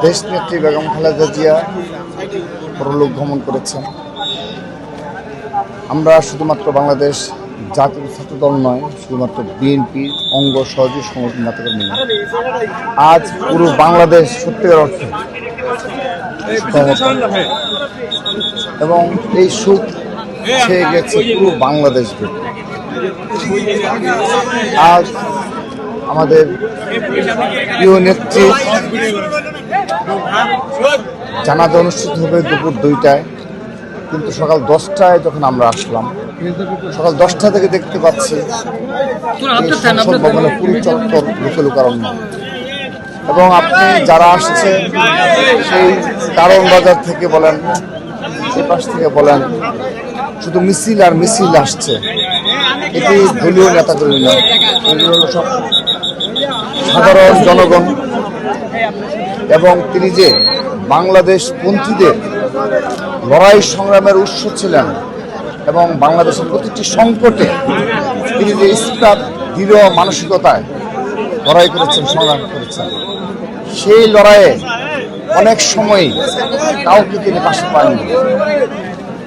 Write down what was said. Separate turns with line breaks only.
দেশনেত্রী বেগম খালেদা জিয়া পরলোক গমন করেছেন। আমরা শুধুমাত্র বাংলাদেশ জাতীয় ছাত্র দল নয়, শুধুমাত্র বিএনপির অঙ্গ সহযোগী সংগঠন নেতাকর্মী নয়, আজ পুরো বাংলাদেশ সত্যিকার অর্থে এবং এই সুখ ছেয়ে গেছে পুরো বাংলাদেশকে। আজ আমাদের প্রিয় নেত্রী জানাজা অনুষ্ঠিত হবে দুপুর 2টায়, কিন্তু সকাল 10টায় যখন আমরা আসলাম, সকাল 10টা থেকে দেখতে পাচ্ছি সংসদ ভবনে পুরো চত্বর লোকে লোকারণ্য। এবং আপনি যারা আসছেন সেই কারণ বাজার থেকে বলেন, সে পাশ থেকে বলেন, শুধু মিছিল আর মিছিল আসছে। এটি দলীয় নেতাকর্মী নয়, এগুলো হলো সব সাধারণ জনগণ। এবং তিনি যে বাংলাদেশ পন্থীদের লড়াই সংগ্রামের উৎস ছিলেন এবং বাংলাদেশের প্রতিটি সংকটে তিনি যে ইসলাম দৃঢ় মানসিকতায় লড়াই করেছেন, সংগ্রাম করেছেন, সেই লড়াইয়ে অনেক সময়ই কাউকে তিনি পাশে পাননি।